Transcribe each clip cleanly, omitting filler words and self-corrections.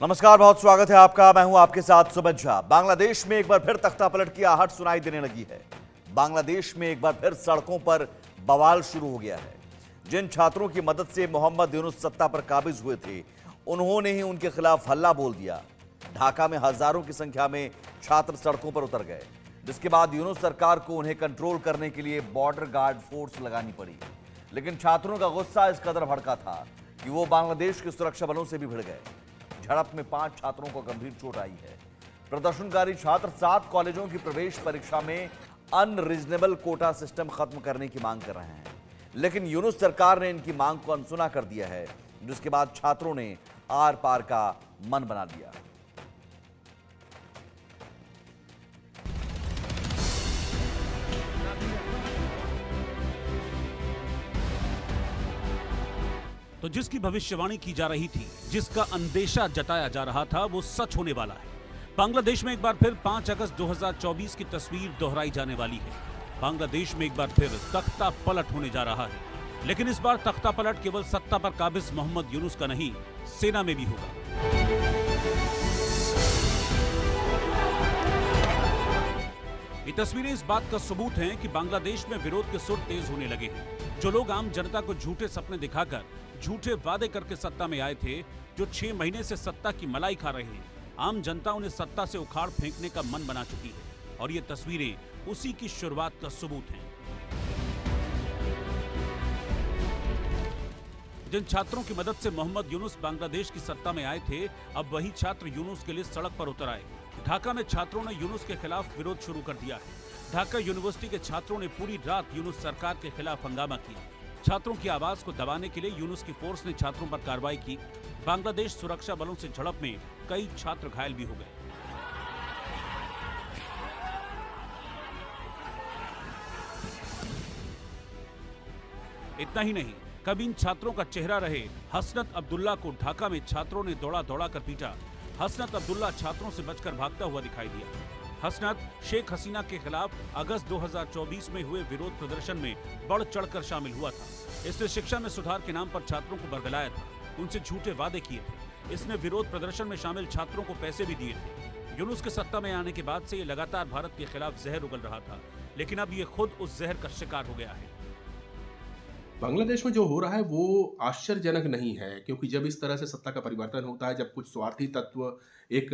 नमस्कार, बहुत स्वागत है आपका। मैं हूं आपके साथ सुमित झा। बांग्लादेश में एक बार फिर तख्तापलट की आहट सुनाई देने लगी है। बांग्लादेश में एक बार फिर सड़कों पर बवाल शुरू हो गया है। जिन छात्रों की मदद से मोहम्मद यूनुस सत्ता पर काबिज हुए थे, उन्होंने ही उनके खिलाफ हल्ला बोल दिया। ढाका में हजारों की संख्या में छात्र सड़कों पर उतर गए, जिसके बाद यूनुस सरकार को उन्हें कंट्रोल करने के लिए बॉर्डर गार्ड फोर्स लगानी पड़ी। लेकिन छात्रों का गुस्सा इस कदर भड़का था कि वो बांग्लादेश के सुरक्षा बलों से भी भिड़ गए। झड़प में 5 छात्रों को गंभीर चोट आई है। प्रदर्शनकारी छात्र 7 कॉलेजों की प्रवेश परीक्षा में अनरीजनेबल कोटा सिस्टम खत्म करने की मांग कर रहे हैं, लेकिन यूनुस सरकार ने इनकी मांग को अनसुना कर दिया है, जिसके बाद छात्रों ने आर पार का मन बना लिया। तो जिसकी भविष्यवाणी की जा रही थी, जिसका अंदेशा जताया जा रहा था, वो सच होने वाला है। बांग्लादेश में एक बार फिर 5 अगस्त 2024 की तस्वीर दोहराई जाने वाली है। बांग्लादेश में एक बार फिर तख्ता पलट होने जा रहा है, लेकिन इस बार तख्ता पलट केवल सत्ता पर काबिज मोहम्मद यूनुस का नहीं, सेना में भी होगा। ये तस्वीरें इस बात का सबूत हैं कि बांग्लादेश में विरोध के सुर तेज होने लगे हैं। जो लोग आम जनता को झूठे सपने दिखाकर, झूठे वादे करके सत्ता में आए थे, जो 6 महीने से सत्ता की मलाई खा रहे हैं, आम जनता उन्हें सत्ता से उखाड़ फेंकने का मन बना चुकी है। और ये तस्वीरें उसी की शुरुआत का सबूत हैं। जिन छात्रों की मदद से मोहम्मद यूनुस बांग्लादेश की सत्ता में आए थे, अब वही छात्र यूनुस के लिए सड़क पर उतर आए। ढाका में छात्रों ने यूनुस के खिलाफ विरोध शुरू कर दिया है। ढाका यूनिवर्सिटी के छात्रों ने पूरी रात यूनुस सरकार के खिलाफ हंगामा किया। छात्रों की आवाज को दबाने के लिए यूनुस की फोर्स ने छात्रों पर कार्रवाई की। बांग्लादेश सुरक्षा बलों से झड़प में कई छात्र घायल भी हो गए। इतना ही नहीं, कभी इन छात्रों का चेहरा रहे हसनत अब्दुल्ला को ढाका में छात्रों ने दौड़ा दौड़ा कर पीटा। हसनत अब्दुल्ला छात्रों से बचकर भागता हुआ दिखाई दिया। हसनत शेख हसीना के खिलाफ अगस्त 2024 में हुए विरोध प्रदर्शन में बढ़ चढ़कर शामिल हुआ था। इसने शिक्षा में सुधार के नाम पर छात्रों को बरगलाया था, उनसे झूठे वादे किए थे। इसने विरोध प्रदर्शन में शामिल छात्रों को पैसे भी दिए थे। यूनुस के सत्ता में आने के बाद से ये लगातार भारत के खिलाफ जहर उगल रहा था, लेकिन अब ये खुद उस जहर का शिकार हो गया है। बांग्लादेश में जो हो रहा है वो आश्चर्यजनक नहीं है, क्योंकि जब इस तरह से सत्ता का परिवर्तन होता है, जब कुछ स्वार्थी तत्व एक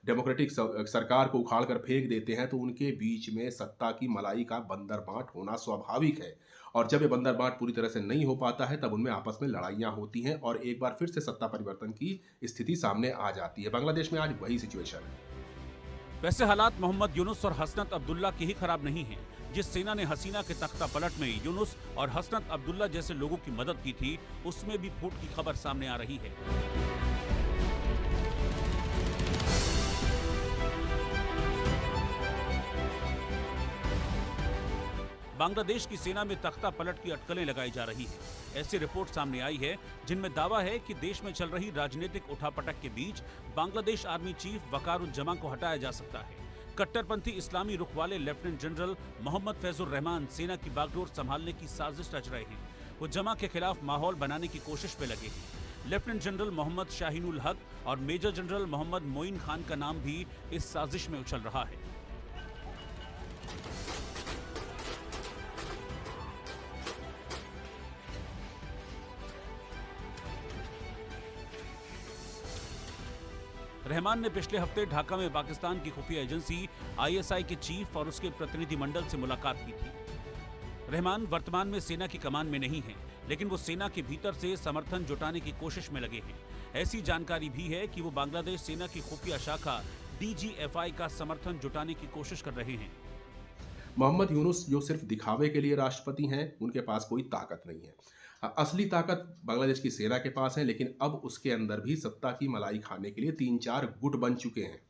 डेमोक्रेटिक सरकार को उखाड़ कर फेंक देते हैं, तो उनके बीच में सत्ता की मलाई का बंदरबांट होना स्वाभाविक है। और जब ये बंदरबांट पूरी तरह से नहीं हो पाता है, तब उनमें आपस में लड़ाइयाँ होती हैं और एक बार फिर से सत्ता परिवर्तन की स्थिति सामने आ जाती है। बांग्लादेश में आज वही सिचुएशन है। वैसे हालात मोहम्मद यूनुस और हसनत अब्दुल्ला की ही खराब नहीं है। जिस सेना ने हसीना के तख्ता पलट में यूनुस और हसनत अब्दुल्ला जैसे लोगों की मदद की थी, उसमें भी फूट की खबर सामने आ रही है। बांग्लादेश की सेना में तख्ता पलट की अटकलें लगाई जा रही है। ऐसी रिपोर्ट सामने आई है जिनमें दावा है कि देश में चल रही राजनीतिक उठापटक के बीच बांग्लादेश आर्मी चीफ वकारुज्जमा को हटाया जा सकता है। कट्टरपंथी इस्लामी रुख वाले लेफ्टिनेंट जनरल मोहम्मद फैजुर रहमान सेना की बागडोर संभालने की साजिश रच रहे हैं। वो जमा के खिलाफ माहौल बनाने की कोशिश में लगे हैं। लेफ्टिनेंट जनरल मोहम्मद शाहीनुल हक और मेजर जनरल मोहम्मद मोइन खान का नाम भी इस साजिश में उछल रहा है। रहमान ने पिछले हफ्ते ढाका में पाकिस्तान की खुफिया एजेंसी ISI के चीफ और उसके प्रतिनिधिमंडल से मुलाकात की थी। रहमान वर्तमान में सेना की कमान में नहीं है, लेकिन वो सेना के भीतर से समर्थन जुटाने की कोशिश में लगे हैं। ऐसी जानकारी भी है कि वो बांग्लादेश सेना की खुफिया शाखा DGFI का समर्थन जुटाने की कोशिश कर रहे हैं। मोहम्मद यूनुस जो सिर्फ दिखावे के लिए राष्ट्रपति हैं, उनके पास कोई ताकत नहीं है। असली ताकत बांग्लादेश की सेना के पास है, लेकिन अब उसके अंदर भी सत्ता की मलाई खाने के लिए 3-4 गुट बन चुके हैं।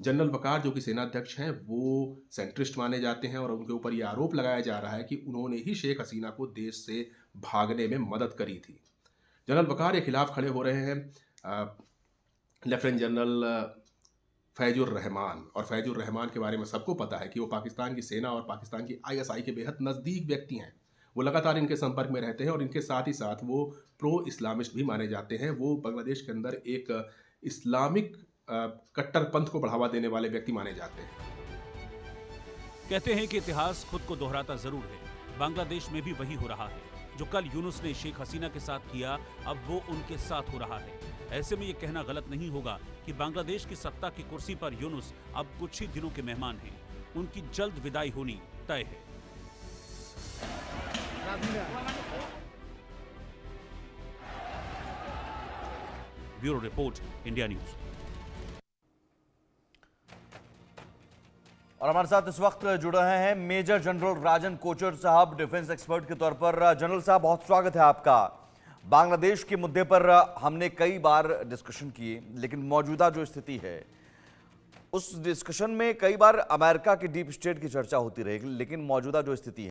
जनरल वकार जो कि सेनाध्यक्ष हैं, वो सेंट्रिस्ट माने जाते हैं और उनके ऊपर ये आरोप लगाया जा रहा है कि उन्होंने ही शेख हसीना को देश से भागने में मदद करी थी। जनरल वकार के खिलाफ खड़े हो रहे हैं लेफ्टिनेंट जनरल फैजुर रहमान। और फैजुर रहमान के बारे में सबको पता है कि वो पाकिस्तान की सेना और पाकिस्तान की ISI के बेहद नज़दीक व्यक्ति हैं। वो लगातार इनके संपर्क में रहते हैं और इनके साथ ही साथ वो प्रो इस्लामिस्ट भी माने जाते हैं। वो बांग्लादेश के अंदर एक इस्लामिक कट्टरपंथ को बढ़ावा देने वाले व्यक्ति माने जाते हैं। कहते हैं कि इतिहास खुद को दोहराता जरूर है। बांग्लादेश में भी वही हो रहा है जो कल यूनुस ने शेख हसीना के साथ किया, अब वो उनके साथ हो रहा है। ऐसे में ये कहना गलत नहीं होगा कि बांग्लादेश की सत्ता की कुर्सी पर यूनुस अब कुछ ही दिनों के मेहमान हैं। उनकी जल्द विदाई होनी तय है। Bureau report, India news. और हमारे साथ इस वक्त जुड़ रहे हैं मेजर जनरल राजन कोचर साहब, डिफेंस एक्सपर्ट के तौर पर। जनरल साहब, बहुत स्वागत है आपका। बांग्लादेश के मुद्दे पर हमने कई बार डिस्कशन किए, लेकिन मौजूदा जो स्थिति है उस डिस्कशन में कई बार अमेरिका की डीप स्टेट की चर्चा होती रही, लेकिन मौजूदा जो स्थिति है